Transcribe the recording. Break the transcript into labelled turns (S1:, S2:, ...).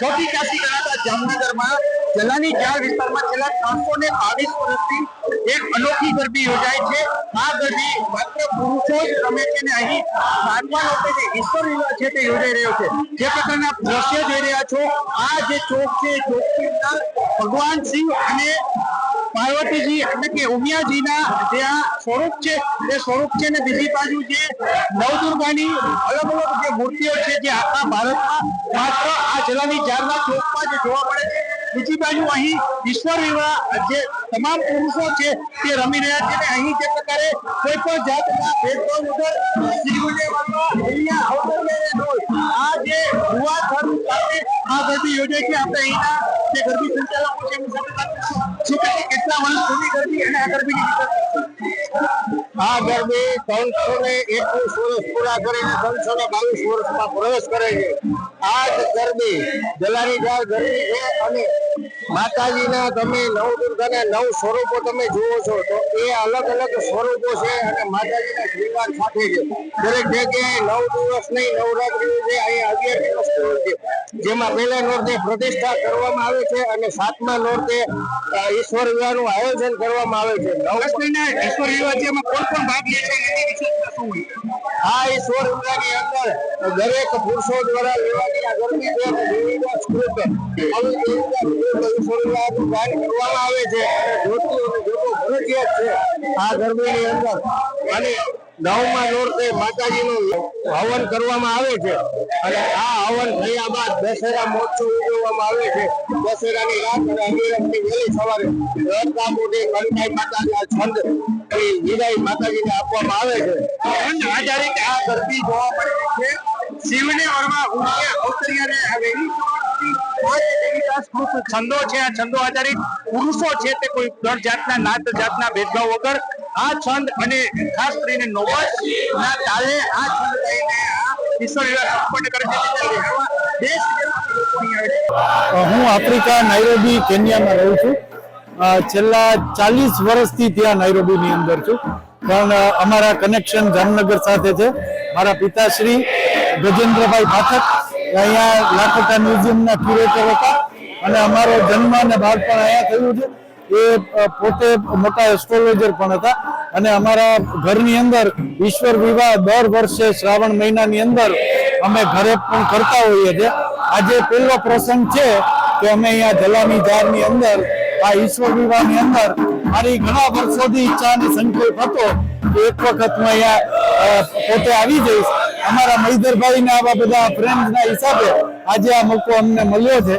S1: ચોથી કાશી ગણાતા જામનગરમાં જલાની જાળ વિસ્તારમાં છેલ્લા 322 વર્ષથી એક અનોખી ગરબી યોજાય છે। આ ગરબી માત્ર પુરુષો જ રમે છે અને અહીં સાતમા નોરતે જે ઈશ્વર વિવાહ છે તે યોજાઈ રહ્યો છે। જે પ્રકારના દ્રશ્ય જોઈ રહ્યા છો, આ જે ચોક છે, ચોકની અંદર ભગવાન શિવ અને પાર્વતીજી એટલે કે ઉમિયાજીના જે આ સ્વરૂપ છે તે સ્વરૂપ છે ને બીજી બાજુ જે નવદુર્ગાની અલગ અલગ જે મૂર્તિઓ છે જે આખા ભારતમાં માત્ર આ જલાની જાળના ચોકમાં જ જોવા મળે છે। બીજી બાજુ અહીં ઈશ્વર વિવાહ જે તમામ પુરુષો છે તે રમી રહ્યા છે અને અહીં જે પ્રકારે કોઈ પણ જાતના ભેદભાવ વગર શિવને અહીંયા અવતરણને જોઈ આ જે ભુવા ધર્મ સાથે આ ગરબી યોજાય છે। આપણે અહીંના જે ગરબી સંચાલકો છે એમની સાથે વાત કરીશું કે કેટલા વર્ષ જૂની ગરબી અને આ ગરબીની
S2: આ ગરબી 321 વર્ષ પૂરા કરીને 322 વર્ષમાં પ્રવેશ કરે છે। આ ગરબી જલાની જાળ ગરબી છે અને માતાજીના તમે નવદુર્ગાના 9 સ્વરૂપો તમે જુઓ છો તો એ અલગ અલગ સ્વરૂપો છે અને માતાજીના શ્રીંગાર સાથે છે। દરેક જગ્યાએ 9 દિવસ નહીં નવરાત્રી છે, અહીંયા 11 દિવસ હોય છે, જેમાં પહેલા નોરતે પ્રતિષ્ઠા કરવામાં આવે છે અને 7મા નોરતે ઈશ્વર વિવાહનું આયોજન કરવામાં આવે છે।
S1: ઈશ્વર વિવાહ છે એમાં કોણ કોણ ભાગ લે છે એની વિશેષતા શું હોય?
S2: આ ઈશ્વર વિવાહની અંદર દરેક પુરુષો દ્વારા લેવાની આ ગરબી છે અને દેવીદાસ ગ્રુપ ઈશ્વર વિવાહનું ગાન કરવામાં આવે છે અને જ્યોતિઓ અને જોતો ફરજિયાત છે આ ગરબીની અંદર। અને 9મા નોરતે માતાજીનું હવન કરવામાં આવે છે અને આ હવન થયા બાદ દશેરા મહોત્સવ ઉજવવામાં આવે છે। દશેરાની રાત અને અગિયારસની વહેલી સવારે રથકામોટી કંકાઈ માતાના છંદ વિદાય માતાજીને આપવામાં આવે છે।
S1: છંદ આધારિત આ ગરબી જોવા મળે છે। શિવને વરમાં અવતરિયાને આવેલી છંદો છે, આ છંદો આધારિત પુરુષો છે તે કોઈ દર જાતના નાત જાતના ભેદભાવ વગર આ છંદ અને ખાસ કરીને નોબત ના તાલે આ છંદ ગાઈને આ ઈશ્વર વિવાહ સંપન્ન કરે છે। દેશ
S3: હું આફ્રિકા નાઇરોબી કેન્યામાં રહું છું। છેલ્લા 40 વર્ષથી ત્યાં નાઇરોબીની અંદર છું, પણ અમારા કનેક્શન જામનગર સાથે છે। મારા પિતાશ્રી ગજેન્દ્રભાઈ પાઠક અહીંયા લાખોટા મ્યુઝિયમના ક્યુરેટર હતા અને અમારો જન્મ અને બાળપણ અહીંયા થયું છે। એ પોતે મોટા એસ્ટ્રોલોજર પણ હતા અને અમારા ઘરની અંદર ઈશ્વર વિવાહ દર વર્ષે શ્રાવણ મહિનાની અંદર અમે ઘરે પણ કરતા હોઈએ છીએ। આજે પહેલો પ્રસંગ છે કે અમે અહીંયા જલાની જાળની અંદર આ ઈશ્વર વિવાહની અંદર મારી ઘણા વર્ષોથી ઈચ્છા અને સંકલ્પ હતો કે એક વખત હું અહીંયા પોતે આવી જઈશ। અમારા મહિધરભાઈ ને આવા બધા ફ્રેન્ડ્સના હિસાબે આજે આ મોકો અમને મળ્યો છે।